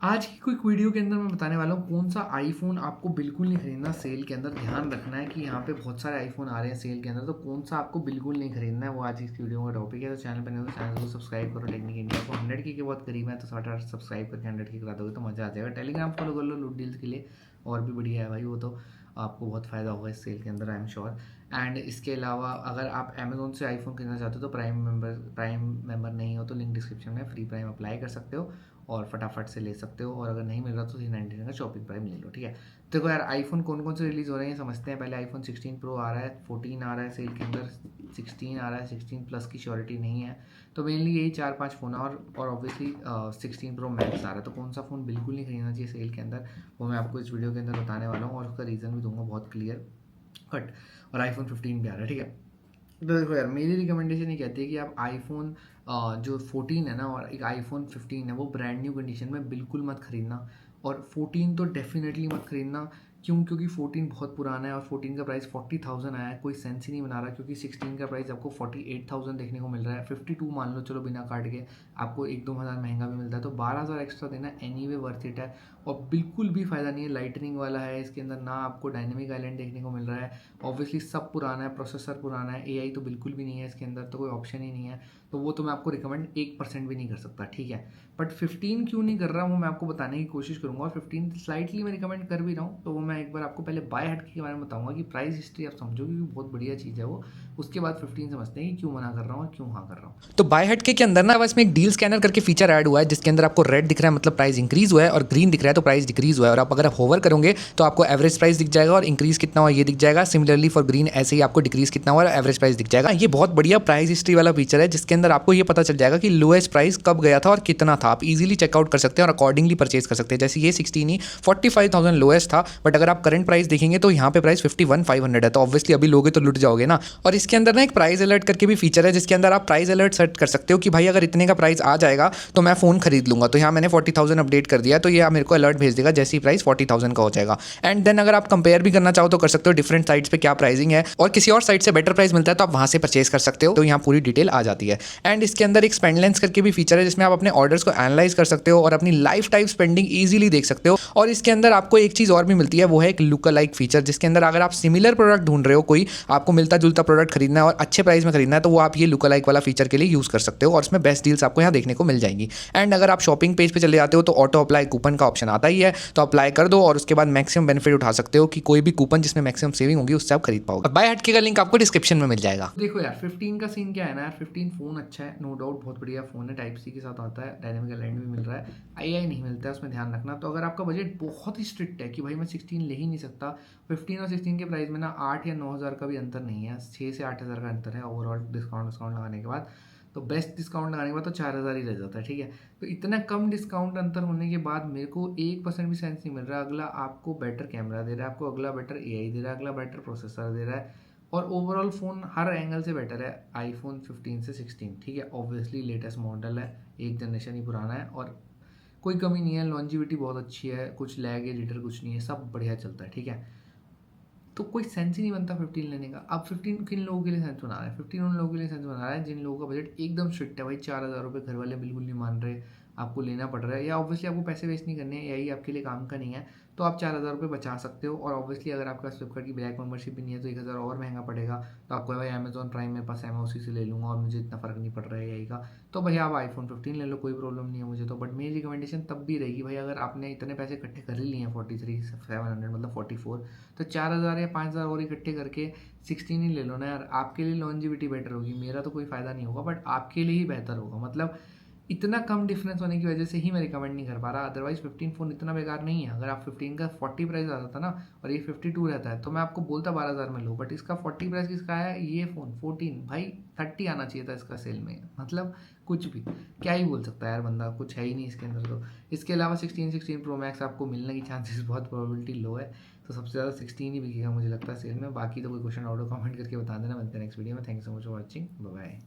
आज की quick video के अंदर मैं बताने वाला हूँ कौन सा आईफ़ोन आपको बिल्कुल नहीं खरीदना सेल के अंदर। ध्यान रखना है कि यहाँ पे बहुत सारे आईफ़ोन आ रहे हैं सेल के अंदर, तो कौन सा आपको बिल्कुल नहीं खरीदना है, वो आज की वीडियो का टॉपिक है। तो चैनल पर नहीं तो चैनल को सब्सक्राइब करो। टेक्निक इंडिया को 100 के बहुत करीब है, तो 60 सब्सक्राइब करके 100 के करा दोगे तो मज़ा आ जाएगा। टेलीग्राम फॉलो कर लो लूट डील्स के लिए, और भी बढ़िया है भाई वो, तो आपको बहुत फ़ायदा होगा इस सेल के अंदर, आई एम श्योर। एंड इसके अलावा अगर आप अमेज़ोन से आईफ़ोन खरीदना चाहते हो तो प्राइम मेंबर नहीं हो तो लिंक डिस्क्रिप्शन में फ्री प्राइम अप्लाई कर सकते हो और फटाफट से ले सकते हो। और अगर नहीं मिल रहा तो 399 का शॉपिंग प्राइम ले लो, ठीक है। देखो यार, आईफोन कौन कौन से रिलीज़ हो रहे हैं समझते हैं पहले। आईफोन 16 प्रो आ रहा है, 14 आ रहा है सेल के अंदर, 16 आ रहा है, 16 प्लस की श्योरिटी नहीं है। तो मेनली यही 4-5 फ़ोन है, और ऑब्वियसली 16 प्रो मैक्स आ रहा है। तो कौन सा फ़ोन बिल्कुल नहीं खरीदना चाहिए सेल के अंदर, वो मैं आपको इस वीडियो के अंदर बताने वाला हूँ, और उसका रीज़न भी दूंगा बहुत क्लियर कट। और आईफोन 15 भी आ रहा है, ठीक है। तो देखो यार, मेरी रिकमेंडेशन ये कहती है कि आप आईफोन जो 14 है ना और एक आईफोन 15 है, वो ब्रांड न्यू कंडीशन में बिल्कुल मत खरीदना। और 14 तो डेफिनेटली मत खरीदना। क्यों? क्योंकि 14 बहुत पुराना है और 14 का प्राइस 40,000 आया है, कोई सेंस ही नहीं बना रहा। क्योंकि 16 का प्राइस आपको 48,000 देखने को मिल रहा है, 52 मान लो चलो बिना काट के, आपको 1-2 हज़ार महंगा भी मिलता है, तो 12,000 एक्स्ट्रा देना एनीवे वर्थ इट है। और बिल्कुल भी फ़ायदा नहीं है, लाइटनिंग वाला है इसके अंदर, ना आपको डायनेमिक आइलैंड देखने को मिल रहा है। ऑब्वियसली सब पुराना है, प्रोसेसर पुराना है, एआई तो बिल्कुल भी नहीं है इसके अंदर, तो कोई ऑप्शन ही नहीं है। तो वो तो मैं आपको रिकमेंड 1% भी नहीं कर सकता, ठीक है। बट 15 क्यों नहीं कर रहा वो मैं आपको बताने की कोशिश करूंगा, और 15 स्लाइटली मैं रिकमेंड कर भी रहा हूँ। तो वो मैं एक बार आपको पहले बाय हट के बारे में बताऊंगा कि प्राइस हिस्ट्री आप समझो, क्योंकि बहुत बढ़िया चीज़ है वो। उसके बाद 15 समझते हैं कि क्यों मना कर रहा हूँ और क्यों हाँ कर रहा हूँ। तो बाय हटके के अंदर ना बस में एक डील स्कैनर करके फीचर ऐड हुआ है, जिसके अंदर आपको रेड दिख रहा है मतलब प्राइस इंक्रीज हुआ है, और ग्रीन दिख रहा है तो प्राइस डिक्रीज हुआ है। और आप अगर होवर करोगे तो आपको एवरेज प्राइस दिख जाएगा और इंक्रीज कितना हुआ ये दिख जाएगा। सिमिलरली फॉर ग्रीन ऐसे ही आपको डिक्रीज कितना हुआ और एवरेज प्राइस दिख जाएगा। ये बहुत बढ़िया प्राइस हिस्ट्री वाला फीचर है, जिसके अंदर आपको ये पता चल जाएगा कि लोएस्ट प्राइस कब गया था और कितना था। आप इजीली चेकआउट कर सकते हैं और अकॉर्डिंगली परचेज कर सकते हैं। जैसे ये 16 ही 45,000 लोएस्ट था, बट अगर आप करंट प्राइस देखेंगे तो यहाँ पे प्राइस 51,500 है। तो ऑब्वियसली अभी लोगे तो लुट जाओगे ना। और इसके अंदर ना एक प्राइस अलर्ट करके भी फीचर है, जिसके अंदर आप प्राइस अलर्ट सेट कर सकते हो कि भाई अगर इतने का प्राइस आ जाएगा तो मैं फ़ोन खरीद लूंगा। तो यहाँ मैंने 40,000 अपडेट कर दिया, तो ये मेरे को अलर्ट भेज देगा जैसे ही प्राइस 40,000 का हो जाएगा। एंड देन अगर आप कंपेयर भी करना चाहो तो कर सकते हो डिफरेंट साइट्स पे क्या प्राइसिंग है, और किसी और साइट से बेटर प्राइस मिलता है तो आप वहाँ से परचेज कर सकते हो। तो यहाँ पूरी डिटेल आ जाती है। एंड इसके अंदर एक स्पेंड लेंस करके भी फीचर है, जिसमें आप अपने ऑर्डर्स को एनालाइज कर सकते हो और अपनी लाइफ टाइम स्पेंडिंग ईजिली देख सकते हो। और इसके अंदर आपको एक चीज़ और भी मिलती है, वो है एक लुक अलाइक फीचर, जिसके अंदर अगर आप सिमिलर प्रोडक्ट ढूंढ रहे हो, कोई आपको मिलता जुलता प्रोडक्ट खरीदना है और अच्छे प्राइस में खरीदना है, तो वो आप ये लुक अलाइक वाला फीचर के लिए यूज़ कर सकते हो, और इसमें बेस्ट डील्स आपको यहाँ देखने को मिल जाएंगी। एंड अगर आप शॉपिंग पेज पे चले जाते हो तो ऑटो अप्लाई कूपन का ऑप्शन आता ही है, तो अप्लाई कर दो और उसके बाद मैक्सिमम बेनिफिट उठा सकते हो कि कोई भी कूपन जिसमें मैक्सिमम सेविंग होगी उससे आप खरीद पाओगे। बाय हटके का लिंक आपको डिस्क्रिप्शन में मिल जाएगा। देखो यार, 15 का सीन क्या है ना यार, 15 फ़ोन अच्छा है, नो डाउट बहुत बढ़िया फ़ोन है, टाइप सी के साथ आता है, डायनेमिक आइलैंड भी मिल रहा है, आई नहीं मिलता है उसमें, ध्यान रखना। तो अगर आपका बजट बहुत ही स्ट्रिक्ट है कि भाई मैं 16 ले ही नहीं सकता, 15 और 16 के प्राइस में ना 8 या 9 हज़ार का भी अंतर नहीं है, 6 से 8 हज़ार का अंतर है ओवरऑल डिस्काउंट लगाने के बाद। तो बेस्ट डिस्काउंट लगाने के बाद तो 4 हज़ार ही रह जाता है, ठीक है। तो इतना कम डिस्काउंट अंतर होने के बाद मेरे को 1% भी सेंस नहीं मिल रहा। अगला आपको बेटर कैमरा दे रहा है, आपको अगला बेटर एआई दे रहा है, अगला बेटर प्रोसेसर दे रहा है, और ओवरऑल फ़ोन हर एंगल से बेटर है आईफोन 15 से 16, ठीक है। ऑब्वियसली लेटेस्ट मॉडल है, एक जनरेशन ही पुराना है, और कोई कमी नहीं है, लॉन्जिविटी बहुत अच्छी है, कुछ लैग एडिटर कुछ नहीं है, सब बढ़िया चलता है, ठीक है। तो कोई सेंस ही नहीं बनता 15 लेने का। अब 15 किन लोगों के लिए सेंस बना रहा है? 15 उन लोगों के लिए सेंस बना रहा है जिन लोगों का बजट एकदम स्ट्रिक्ट है, भाई 4,000 रुपये घर वाले बिल्कुल नहीं मान रहे, आपको लेना पड़ रहा है, या ऑब्वियसली आपको पैसे वेस्ट नहीं करने हैं, यही आपके लिए काम का नहीं है, तो आप 4,000 रुपये बचा सकते हो। और ऑब्वियसली अगर आपका फ्लिपकार्ट की ब्लैक मेंबरशिप भी नहीं है तो 1,000 और महंगा पड़ेगा। तो आपको भाई अमेजॉन प्राइम मेरे पास है, मैं उसी से ले लूँगा और मुझे इतना फ़र्क नहीं पड़ रहा है यही का। तो भैया आप आईफोन 15 ले लो, कोई प्रॉब्लम नहीं है मुझे तो। बट मेरी रिकमेंडेशन तब भी रहेगी भाई, अगर आपने इतने पैसे इकट्ठे कर ही लिए हैं 43,700 मतलब 44, तो 4,000 या 5,000 और इकट्ठे करके 16 ही ले लो ना यार। आपके लिए लॉन्जिविटी बेटर होगी, मेरा तो कोई फ़ायदा नहीं होगा, बट आपके लिए ही बेहतर होगा। मतलब इतना कम डिफरेंस होने की वजह से ही मैं रिकमेंड नहीं कर पा रहा। अदरवाइज 15 फ़ोन इतना बेकार नहीं है। अगर आप 15 का 40 प्राइस आता था ना और ये 52 रहता है, तो मैं आपको बोलता 12,000 में लो, बट इसका 40 प्राइस किसका है? ये फ़ोन 14 भाई 30 आना चाहिए था इसका सेल में। मतलब कुछ भी क्या ही बोल सकता है यार बंदा, कुछ है ही नहीं इसके अंदर। तो इसके अलावा 16 प्रो मैक्स आपको मिलने की चांसेस बहुत प्रोबेबिलिटी लो है, तो सबसे ज़्यादा 16 ही बिकेगा मुझे लगता है सेल में। बाकी तो कोई क्वेश्चन आउट कमेंट करके बता देना। मिलते हैं नेक्स्ट वीडियो में। Thank you so much for watching, bye bye.